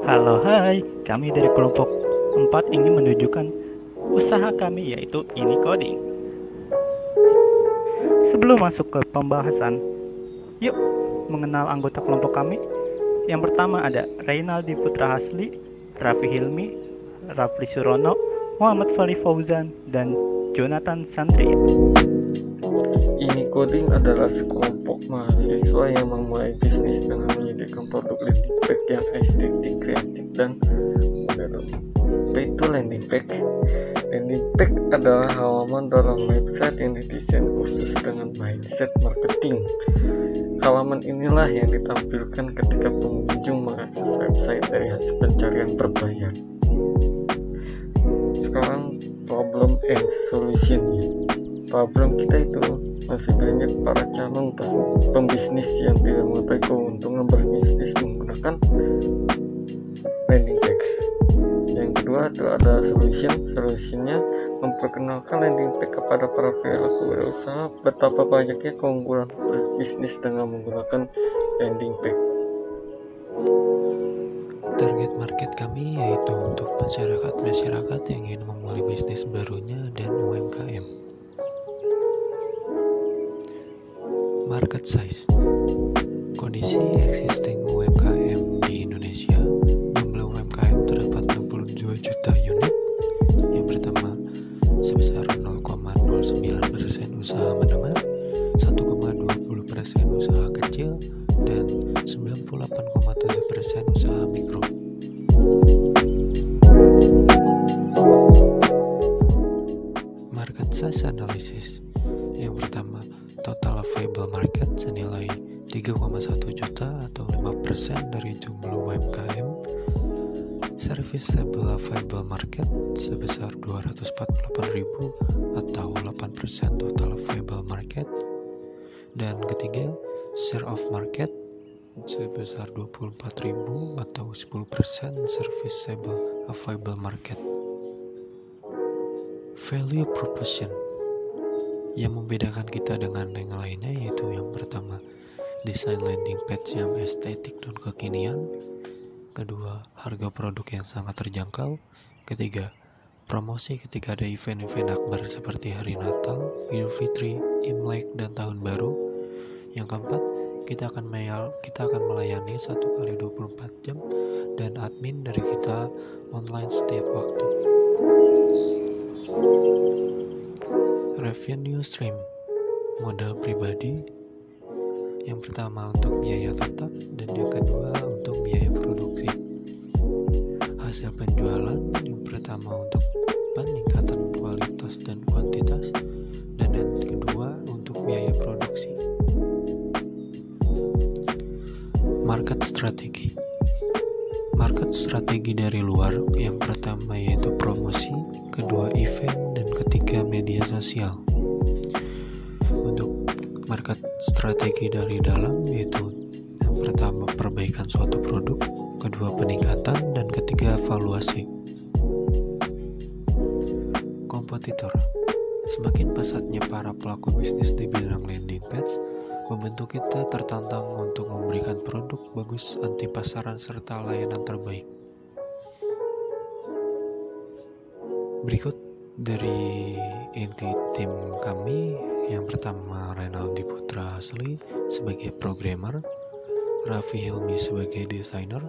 Halo, hai. Kami dari kelompok 4 ingin menunjukkan usaha kami yaitu ini coding. Sebelum masuk ke pembahasan, yuk mengenal anggota kelompok kami. Yang pertama ada Reynaldi Putra Hasli, Raffi Hilmi, Rafli Surono, Muhammad Fali Fauzan, dan Jonathan Santria. Ini Coding adalah sekelompok mahasiswa yang memulai bisnis dengan menyediakan produk landing page yang estetik, kreatif, dan modern. Apa itu landing page? Landing page adalah halaman dalam website yang didesain khusus dengan mindset marketing. Halaman inilah yang ditampilkan ketika pengunjung mengakses website dari hasil pencarian berbayar. Sekarang problem and solution-nya. Problem kita itu masih banyak para calon pembisnis yang tidak mengetahui keuntungan berbisnis menggunakan landing page. Yang kedua itu ada solusinya memperkenalkan landing page kepada para pelaku berusaha betapa banyaknya keunggulan berbisnis dengan menggunakan landing page. Target market kami yaitu untuk masyarakat yang ingin memulai bisnis barunya dan UMKM. Market size. Kondisi existing UMKM di Indonesia, jumlah UMKM terdapat 62 juta unit. Yang pertama sebesar 0,09% usaha menengah, 1,20% usaha kecil, dan 98,7% usaha mikro. Market size analysis. Yang pertama, total available market senilai 3,1 juta atau 5% dari jumlah UMKM. Serviceable available market sebesar 248.000 atau 8% total available market. Dan ketiga, share of market sebesar 24.000 atau 10% serviceable available market. Value proposition. Yang membedakan kita dengan yang lainnya yaitu yang pertama, desain landing page yang estetik dan kekinian. Kedua, harga produk yang sangat terjangkau. Ketiga, promosi ketika ada event-event akbar seperti hari Natal, Idul Fitri, Imlek, dan Tahun Baru. Yang keempat, kita akan melayani 1x24 jam dan admin dari kita online setiap waktu. Revenue stream, modal pribadi. Yang pertama untuk biaya tetap dan yang kedua untuk biaya produksi. Hasil penjualan yang pertama untuk peningkatan kualitas dan kuantitas dan yang kedua untuk biaya produksi. Market strategi. Market strategi dari luar, yang pertama yaitu promosi, kedua event, dan ketiga media sosial. Untuk market strategi dari dalam yaitu yang pertama perbaikan suatu produk, kedua peningkatan, dan ketiga evaluasi. Kompetitor. Semakin pesatnya para pelaku bisnis di bidang landing page, membentuk kita tertantang untuk memberikan produk bagus, anti pasaran, serta layanan terbaik. Berikut dari inti tim kami. Yang pertama, Reynaldi Putra Hasli sebagai programmer, Raffi Hilmi sebagai desainer,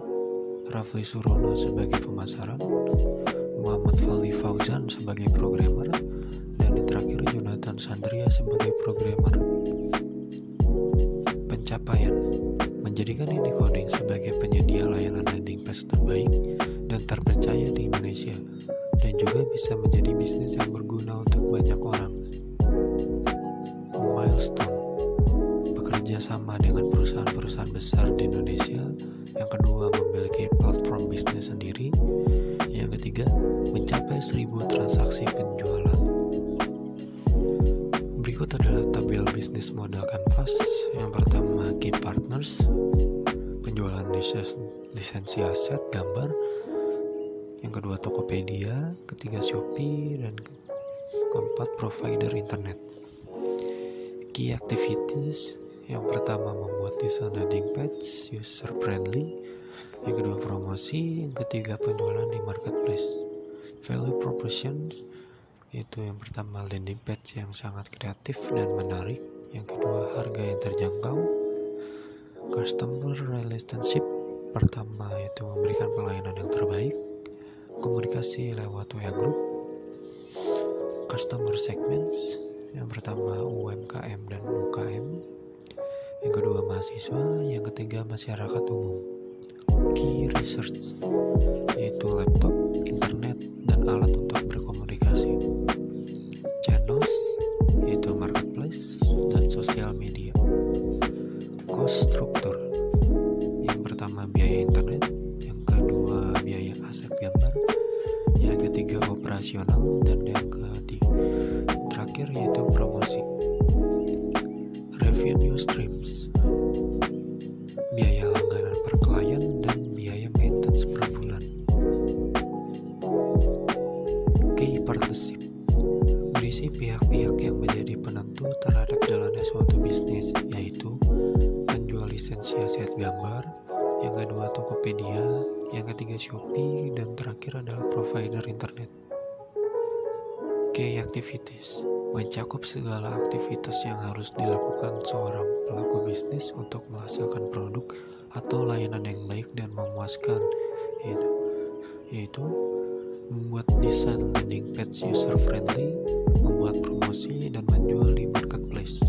Rafli Surono sebagai pemasaran, Muhammad Fali Fauzan sebagai programmer, dan yang terakhir Jonathan Santria sebagai programmer. Pencapaian: menjadikan ini coding sebagai penyedia layanan landing page terbaik dan terpercaya di Indonesia, dan juga bisa menjadi bisnis yang berguna untuk banyak orang. Milestone: bekerja sama dengan perusahaan-perusahaan besar di Indonesia. Yang kedua, memiliki platform bisnis sendiri. Yang ketiga, mencapai 1000 transaksi penjualan. Berikut adalah tabel bisnis modal kanvas. Yang pertama, key partners, penjualan lisensi aset gambar. Yang kedua, Tokopedia. Ketiga, Shopee. Dan keempat, provider internet. Key activities. Yang pertama, membuat desain landing page user friendly. Yang kedua, promosi, yang ketiga penjualan di marketplace. Value propositions itu yang pertama landing page yang sangat kreatif dan menarik, yang kedua harga yang terjangkau. Customer relationship pertama itu memberikan pelayanan yang terbaik, komunikasi lewat WA group. Customer segments yang pertama UMKM dan UKM, yang kedua mahasiswa, yang ketiga masyarakat umum. Key research yaitu laptop, internet, dan alat untuk berkomunikasi. Channels yaitu marketplace dan sosial media. Cost structure yang pertama biaya internet, yang kedua biaya aset gambar, yang ketiga operasional, dan yang terakhir yaitu promosi. Revenue streams biaya langganan per klien dan biaya maintenance per bulan. Key partnership berisi pihak-pihak yang menjadi penentu terhadap jalannya suatu bisnis, yaitu penjual lisensi aset gambar, yang kedua Tokopedia, yang ketiga Shopee, dan terakhir adalah provider internet. Key activities mencakup segala aktivitas yang harus dilakukan seorang pelaku bisnis untuk menghasilkan produk atau layanan yang baik dan memuaskan, yaitu membuat desain landing page user friendly, membuat promosi, dan menjual di marketplace.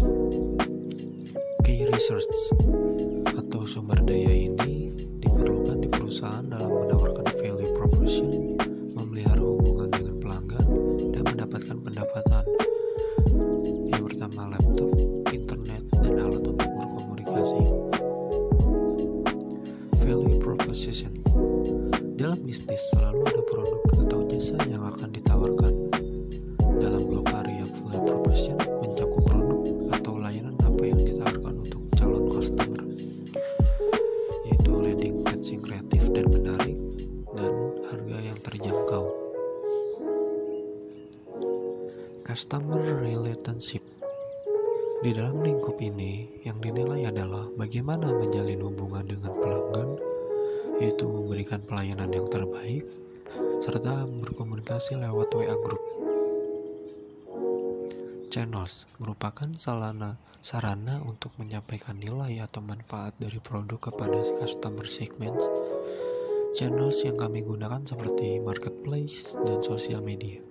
Key research atau sumber daya ini diperlukan di perusahaan dalam menawarkan value proposition, memelihara hubungan dengan pelanggan, dan mendapatkan pendapatan. Yang pertama laptop, internet, dan alat untuk berkomunikasi. Value proposition dalam bisnis selalu ada produk atau jasa yang akan ditawarkan. Dalam blok area value proposition mencakup produk atau layanan apa yang ditawarkan untuk calon customer, yaitu landing page yang kreatif dan menarik, dan harga yang terjangkau. Customer relationship di dalam lingkup ini yang dinilai adalah bagaimana menjalin hubungan dengan pelanggan, yaitu memberikan pelayanan yang terbaik serta berkomunikasi lewat WA group. Channels merupakan sarana untuk menyampaikan nilai atau manfaat dari produk kepada customer segments. Channels yang kami gunakan seperti marketplace dan sosial media.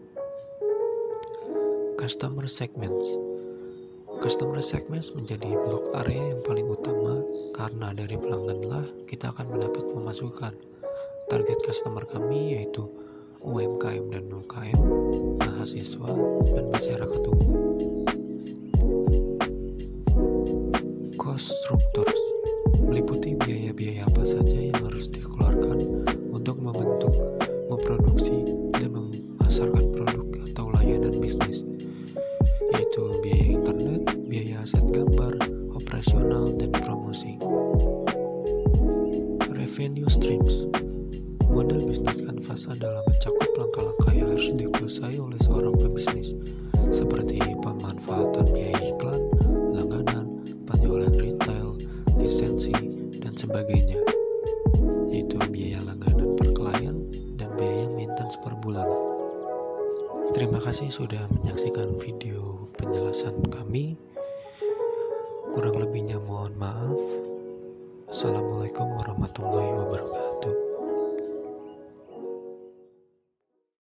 Customer segments menjadi blok area yang paling utama karena dari pelangganlah kita akan mendapat pemasukan. Target customer kami yaitu UMKM dan UKM, mahasiswa, dan masyarakat umum. Cost structures meliputi biaya-biaya apa saja yang harus dikeluarkan untuk membentuk, memproduksi, dan memasarkan produk atau layanan bisnis, yaitu biaya internet, biaya aset gambar, operasional, dan promosi. Revenue streams model bisnis kanvas adalah mencakup langkah-langkah yang harus dikuasai oleh seorang pebisnis, seperti pemanfaatan biaya iklan, langganan, penjualan retail, lisensi, dan sebagainya, yaitu biaya langganan per klien dan biaya maintenance per bulan. Terima kasih sudah menyaksikan video penjelasan kami. Kurang lebihnya mohon maaf. Assalamualaikum warahmatullahi wabarakatuh.